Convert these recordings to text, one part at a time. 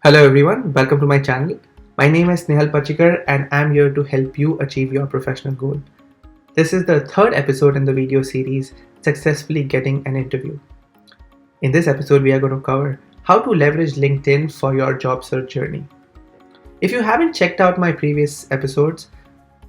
Hello everyone, welcome to my channel. My name is Snehal Pachigar and I'm here to help you achieve your professional goal. This is the third episode in the video series, Successfully Getting an Interview. In this episode, we are going to cover how to leverage LinkedIn for your job search journey. If you haven't checked out my previous episodes,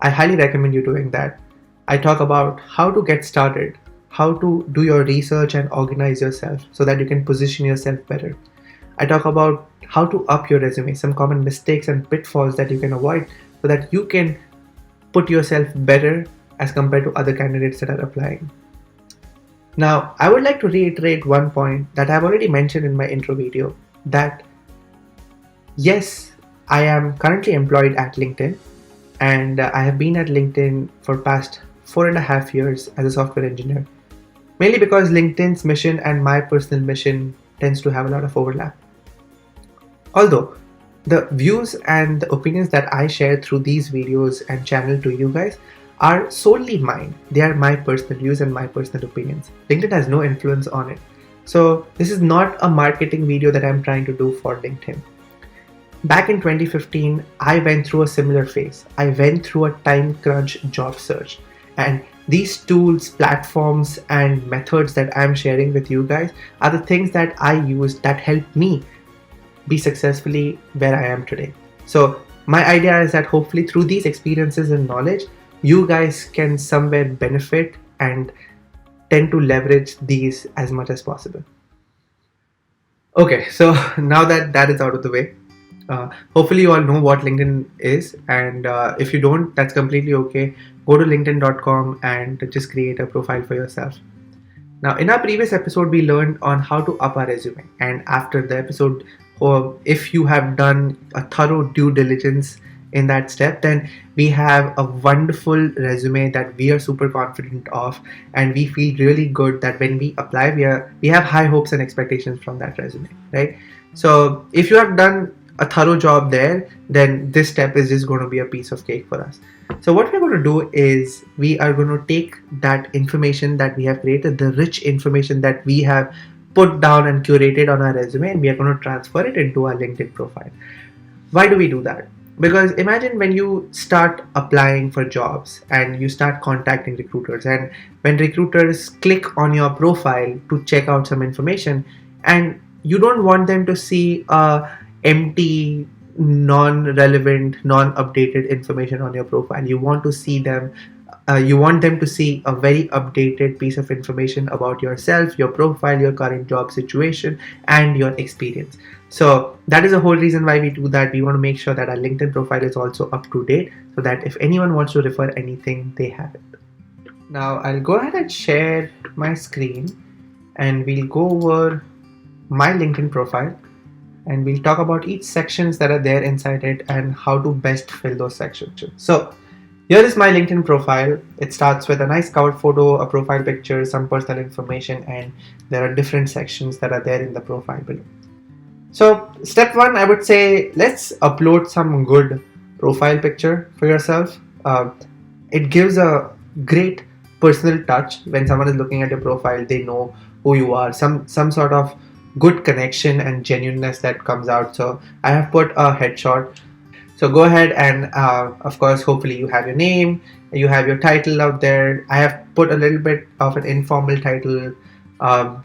I highly recommend you doing that. I talk about how to get started, how to do your research and organize yourself so that you can position yourself better. I talk about how to up your resume, some common mistakes and pitfalls that you can avoid so that you can put yourself better as compared to other candidates that are applying. Now, I would like to reiterate one point that I've already mentioned in my intro video that yes, I am currently employed at LinkedIn and I have been at LinkedIn for past 4.5 years as a software engineer, mainly because LinkedIn's mission and my personal mission tends to have a lot of overlap. Although the views and the opinions that I share through these videos and channel to you guys are solely mine. They are my personal views and my personal opinions. LinkedIn has no influence on it. So this is not a marketing video that I'm trying to do for LinkedIn. Back in 2015, I went through a similar phase. I went through a time crunch job search. And these tools, platforms, and methods that I'm sharing with you guys are the things that I used that helped me be successfully where I am today. So my idea is that hopefully through these experiences and knowledge, you guys can somewhere benefit and tend to leverage these as much as possible. Okay, so now that that is out of the way, hopefully you all know what LinkedIn is, and if you don't, that's completely okay. Go to linkedin.com and just create a profile for yourself. Now, in our previous episode, we learned on how to up our resume, and after the episode, or if you have done a thorough due diligence in that step, then we have a wonderful resume that we are super confident of, and we feel really good that when we apply, we have high hopes and expectations from that resume, right? So if you have done a thorough job there, then this step is just going to be a piece of cake for us. So what we're going to do is we are going to take that information that we have created, the rich information that we have put down and curated on our resume, and we are going to transfer it into our LinkedIn profile. Why do we do that? Because imagine when you start applying for jobs and you start contacting recruiters, and when recruiters click on your profile to check out some information, and you don't want them to see a empty, non-relevant, non-updated information on your profile. You want to see them. You want them to see a very updated piece of information about yourself, your profile, your current job situation, and your experience. So that is the whole reason why we do that. We want to make sure that our LinkedIn profile is also up to date so that if anyone wants to refer anything, they have it. Now I'll go ahead and share my screen and we'll go over my LinkedIn profile and we'll talk about each sections that are there inside it and how to best fill those sections. So here is my LinkedIn profile. It starts with a nice cover photo, a profile picture, some personal information, and there are different sections that are there in the profile below. So step one, I would say let's upload some good profile picture for yourself. It gives a great personal touch. When someone is looking at your profile, they know who you are, some sort of good connection and genuineness that comes out. So I have put a headshot. So go ahead and of course, hopefully you have your name, you have your title out there. I have put a little bit of an informal title.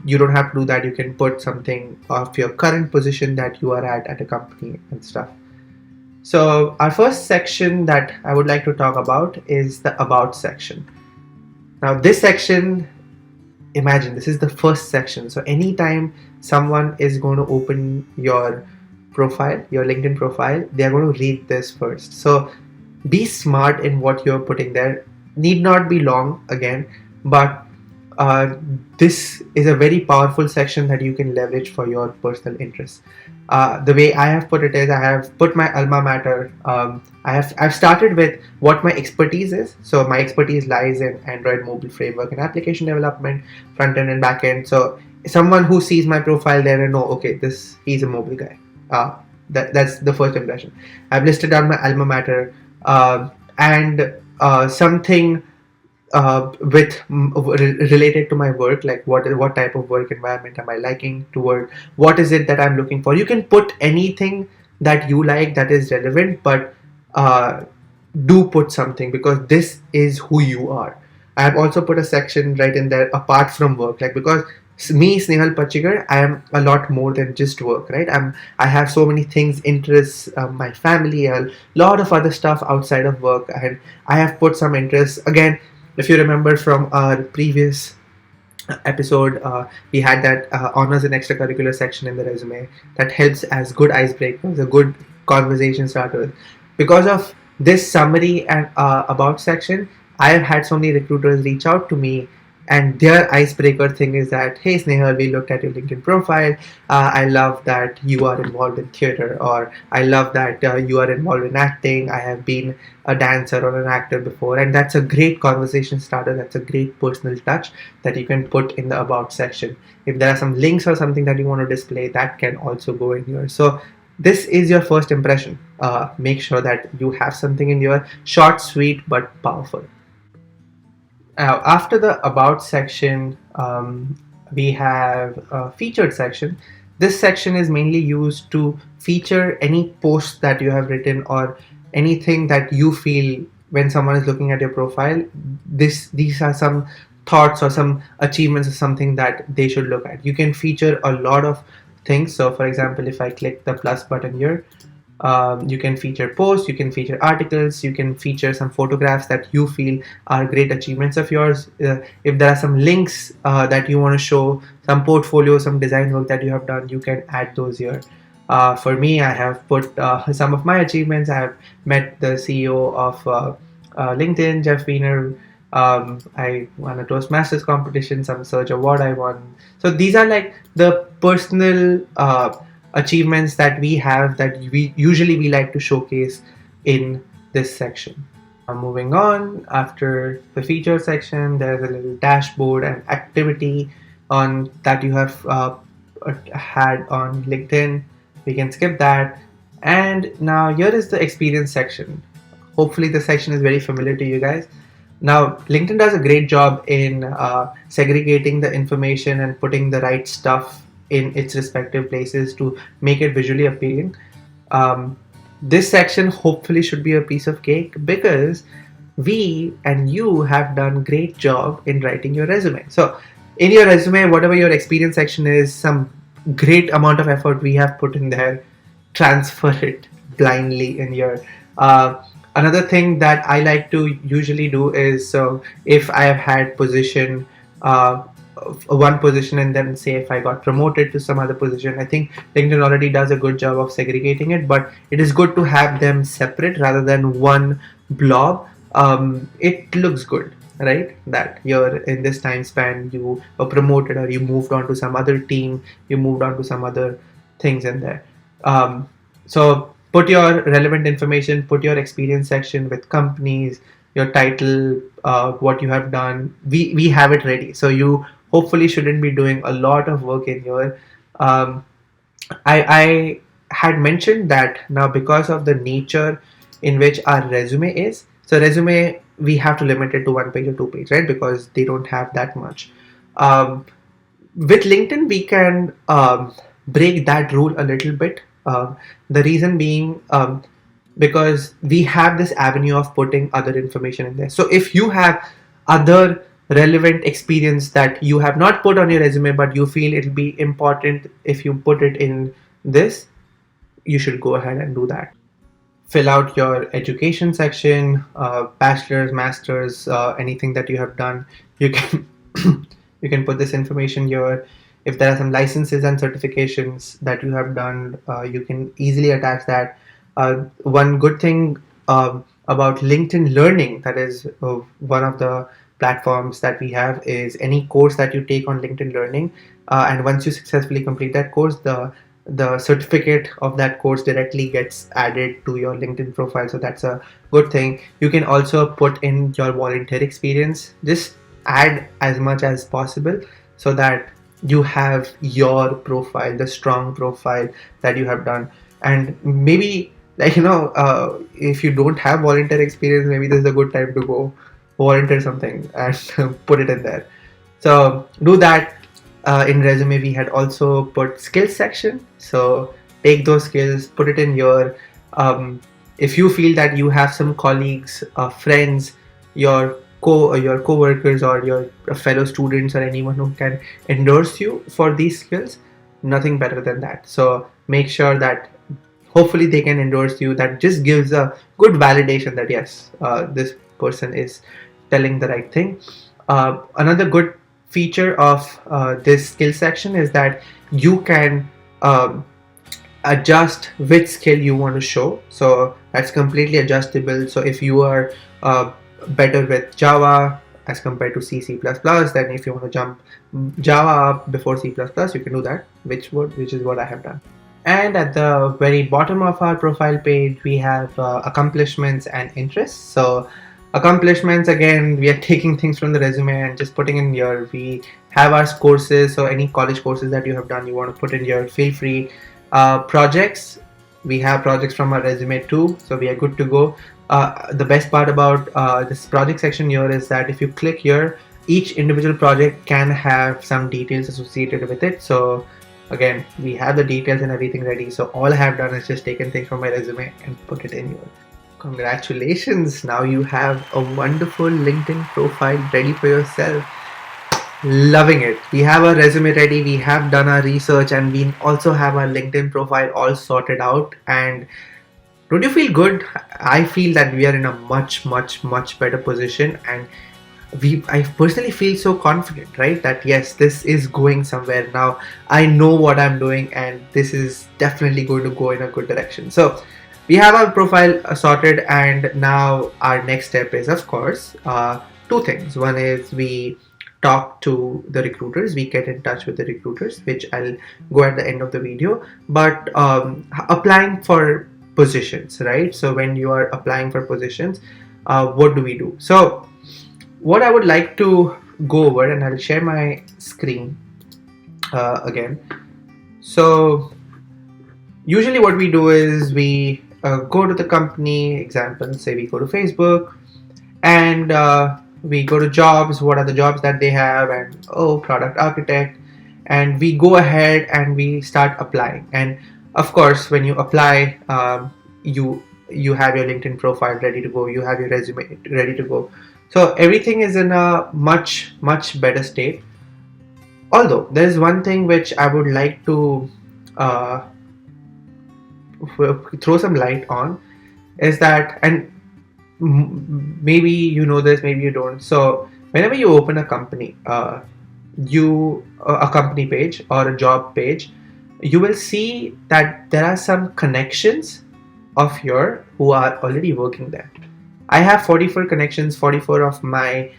You don't have to do that. You can put something of your current position that you are at a company and stuff. So our first section that I would like to talk about is the About section. Now this section, imagine this is the first section. So anytime someone is going to open your profile, your LinkedIn profile, they are going to read this first. So be smart in what you're putting there. Need not be long again, but this is a very powerful section that you can leverage for your personal interests. The way I have put it is I have put my alma mater. I've started with what my expertise is. So my expertise lies in Android mobile framework and application development, front end and back end. So someone who sees my profile there and know, okay, he's a mobile guy. That's the first impression. I've listed down my alma mater and something with related to my work, like what type of work environment am I liking to work, what is it that I'm looking for. You can put anything that you like that is relevant, but uh, do put something, because this is who you are. I have also put a section right in there apart from work, like, because me, Snehal Pachigar, I am a lot more than just work, right? I have so many things, interests, my family, a lot of other stuff outside of work, and I have put some interests. Again, if you remember from our previous episode, we had that honors and extracurricular section in the resume that helps as good icebreakers, a good conversation starter. Because of this summary and about section, I have had so many recruiters reach out to me, and their icebreaker thing is that, hey Snehal, we looked at your LinkedIn profile. I love that you are involved in theater, or I love that you are involved in acting. I have been a dancer or an actor before, and that's a great conversation starter. That's a great personal touch that you can put in the about section. If there are some links or something that you want to display, that can also go in here. So this is your first impression. Make sure that you have something in your short, sweet, but powerful. After the about section, we have a featured section. This section is mainly used to feature any posts that you have written, or anything that you feel when someone is looking at your profile. These are some thoughts or some achievements or something that they should look at. You can feature a lot of things. So, for example, if I click the plus button here, you can feature posts, you can feature articles, you can feature some photographs that you feel are great achievements of yours. If there are some links that you want to show, some portfolio, some design work that you have done, you can add those here. For me, I have put some of my achievements. I have met the CEO of LinkedIn, Jeff Wiener. I won a Toastmasters competition, some search award I won. So these are like the personal achievements that we have, that we like to showcase in this section. Moving on, after the feature section, there's a little dashboard and activity on that you have had on LinkedIn. We can skip that. And now here is the experience section. Hopefully the section is very familiar to you guys. Now, LinkedIn does a great job in segregating the information and putting the right stuff in its respective places to make it visually appealing. Um, this section hopefully should be a piece of cake, because we and you have done great job in writing your resume. So in your resume, whatever your experience section is, some great amount of effort we have put in there. Transfer it blindly in here. Another thing that I like to usually do is, so if I have had position, one position, and then say if I got promoted to some other position, I think LinkedIn already does a good job of segregating it, but it is good to have them separate rather than one blob. It looks good, right? That you're in this time span, you were promoted, or you moved on to some other team, you moved on to some other things in there. So put your relevant information, put your experience section with companies, your title, what you have done. We have it ready, so you hopefully shouldn't be doing a lot of work in here. Um, I had mentioned that now, because of the nature in which our resume is, so resume we have to limit it to one page or two page, right? Because they don't have that much. Um, with LinkedIn, we can break that rule a little bit. The reason being, because we have this avenue of putting other information in there. So if you have other relevant experience that you have not put on your resume, but you feel it'll be important if you put it in this, you should go ahead and do that. Fill out your education section, bachelor's, master's, anything that you have done. You can you can put this information here. If there are some licenses and certifications that you have done, you can easily attach that. One good thing about LinkedIn Learning, that is one of the platforms that we have, is any course that you take on LinkedIn Learning, and once you successfully complete that course, the certificate of that course directly gets added to your LinkedIn profile. So that's a good thing. You can also put in your volunteer experience. Just add as much as possible, so that you have your profile, the strong profile that you have done. And maybe, like, if you don't have volunteer experience, maybe this is a good time to go volunteer something and put it in there. So do that. In resume, we had also put skills section. So take those skills, put it in your. If you feel that you have some colleagues, friends, your co-workers or your fellow students or anyone who can endorse you for these skills, nothing better than that. So make sure that hopefully they can endorse you. That just gives a good validation that yes, this person is telling the right thing. Another good feature of this skill section is that you can um, adjust which skill you want to show. So that's completely adjustable. So if you are better with Java as compared to C++, then if you want to jump Java up before C++, you can do that, which is what I have done. And at the very bottom of our profile page, we have accomplishments and interests. So accomplishments, again, we are taking things from the resume and just putting in here. We have our courses, so any college courses that you have done, you want to put in here, feel free. Projects, we have projects from our resume too, so we are good to go. The best part about this project section here is that if you click here, each individual project can have some details associated with it. So again, we have the details and everything ready. So all I have done is just taken things from my resume and put it in here. Congratulations! Now you have a wonderful LinkedIn profile ready for yourself. Loving it. We have our resume ready, we have done our research, and we also have our LinkedIn profile all sorted out. And don't you feel good? I feel that we are in a much better position, and I personally feel so confident, right? That yes, this is going somewhere now. I know what I'm doing, and this is definitely going to go in a good direction. So we have our profile sorted, and now our next step is, of course, two things. One is we talk to the recruiters, we get in touch with the recruiters, which I'll go at the end of the video. But applying for positions, right? So when you are applying for positions, what do we do? So what I would like to go over, and I'll share my screen again. So usually what we do is we go to the company, example, say we go to Facebook, and we go to jobs, what are the jobs that they have, and product architect, and we go ahead and we start applying. And of course, when you apply, you have your LinkedIn profile ready to go, you have your resume ready to go. So everything is in a much better state. Although there is one thing which I would like to throw some light on, is that, and maybe you know this, maybe you don't. So whenever you open a company, a company page or a job page, you will see that there are some connections of your who are already working there. I have 44 connections, 44 of my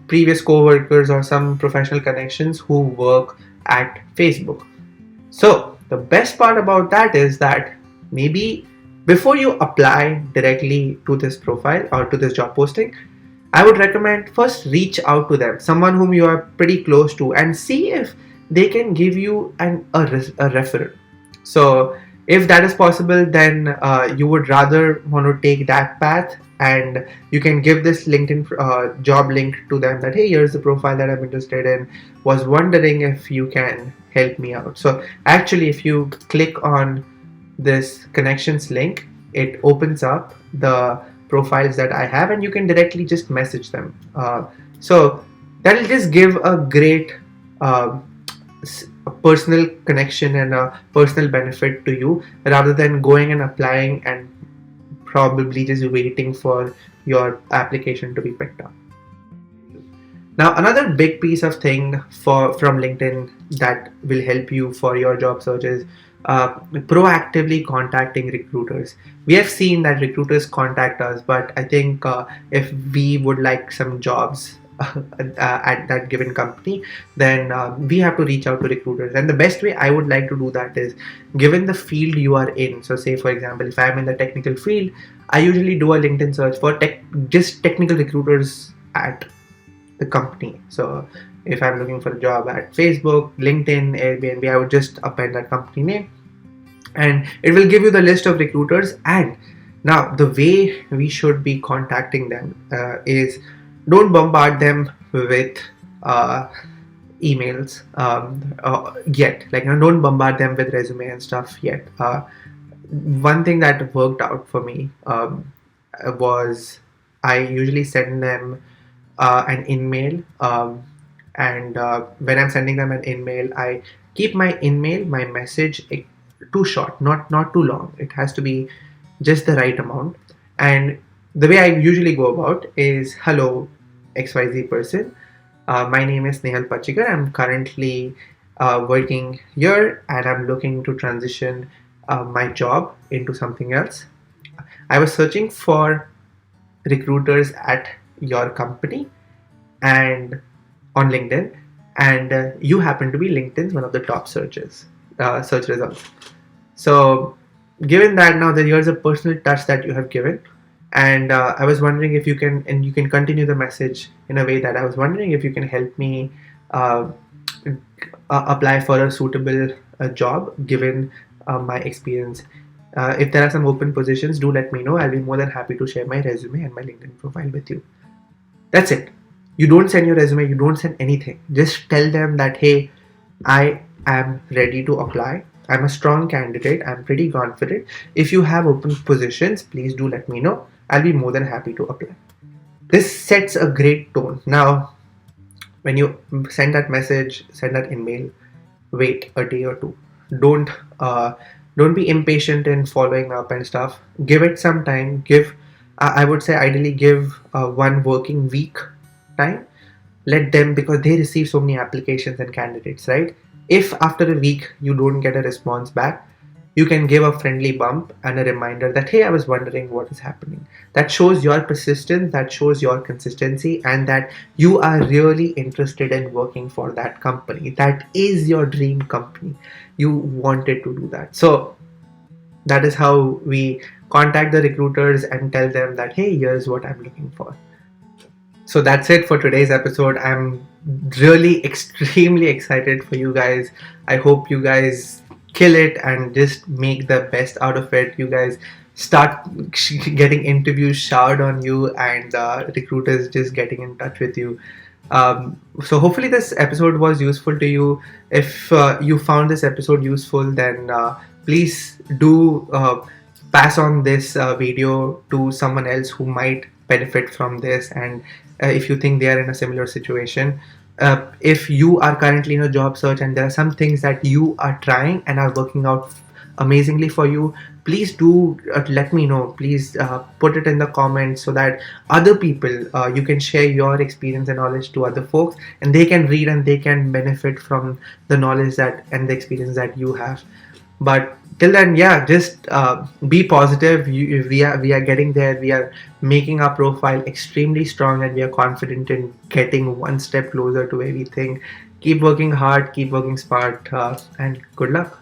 previous co-workers or some professional connections who work at Facebook. So the best part about that is that maybe before you apply directly to this profile or to this job posting, I would recommend first reach out to them, someone whom you are pretty close to, and see if they can give you a referral. So if that is possible, then you would rather want to take that path, and you can give this LinkedIn job link to them that, hey, here's the profile that I'm interested in, was wondering if you can help me out. So actually, if you click on this connections link, it opens up the profiles that I have, and you can directly just message them. So that'll just give a great personal connection and a personal benefit to you, rather than going and applying and probably just waiting for your application to be picked up. Now, another big piece of thing from LinkedIn that will help you for your job search is proactively contacting recruiters. We have seen that recruiters contact us, but I think if we would like some jobs at that given company, then we have to reach out to recruiters. And the best way I would like to do that is, given the field you are in. So say, for example, if I'm in the technical field, I usually do a LinkedIn search for just technical recruiters at the company. So if I'm looking for a job at Facebook, LinkedIn, Airbnb, I would just append that company name, and it will give you the list of recruiters. And Now, the way we should be contacting them is, don't bombard them with uh, emails yet. Like, don't bombard them with resume and stuff yet. One thing that worked out for me was, I usually send them an email, and when I'm sending them an email, I keep my message too short, not too long. It has to be just the right amount. And the way I usually go about is, hello XYZ person, my name is Snehal Pachigar. I'm currently working here and I'm looking to transition my job into something else. I was searching for recruiters at your company and on LinkedIn, and you happen to be LinkedIn's one of the top search results. So, given that, now that here's a personal touch that you have given, and I was wondering if you can, and you can continue the message in a way that I was wondering if you can help me uh, apply for a suitable job given my experience. If there are some open positions, do let me know. I'll be more than happy to share my resume and my LinkedIn profile with you. That's it. You don't send your resume, you don't send anything. Just tell them that, hey, I am ready to apply. I'm a strong candidate. I'm pretty confident. If you have open positions, please do let me know. I'll be more than happy to apply. This sets a great tone. Now, when you send that message, send that email, wait a day or two. Don't uh, don't be impatient in following up and stuff. Give it some time. I would say ideally give one working week time. Let them, because they receive so many applications and candidates, right? If after a week you don't get a response back, you can give a friendly bump and a reminder that, hey, I was wondering what is happening. That shows your persistence, that shows your consistency, and that you are really interested in working for that company. That is your dream company. You wanted to do that. So that is how we contact the recruiters and tell them that, hey, here's what I'm looking for. So that's it for today's episode. I'm really extremely excited for you guys. I hope you guys kill it and just make the best out of it. You guys start getting interviews showered on you, and recruiters just getting in touch with you. So hopefully this episode was useful to you. If you found this episode useful, then please do pass on this video to someone else who might benefit from this. And if you think they are in a similar situation, if you are currently in a job search and there are some things that you are trying and are working out amazingly for you, please do let me know. Please put it in the comments so that other people, you can share your experience and knowledge to other folks, and they can read and they can benefit from the knowledge that and the experience that you have. But till then, yeah, just be positive. We are getting there. We are making our profile extremely strong, and we are confident in getting one step closer to where we think. Keep working hard, keep working smart, and good luck.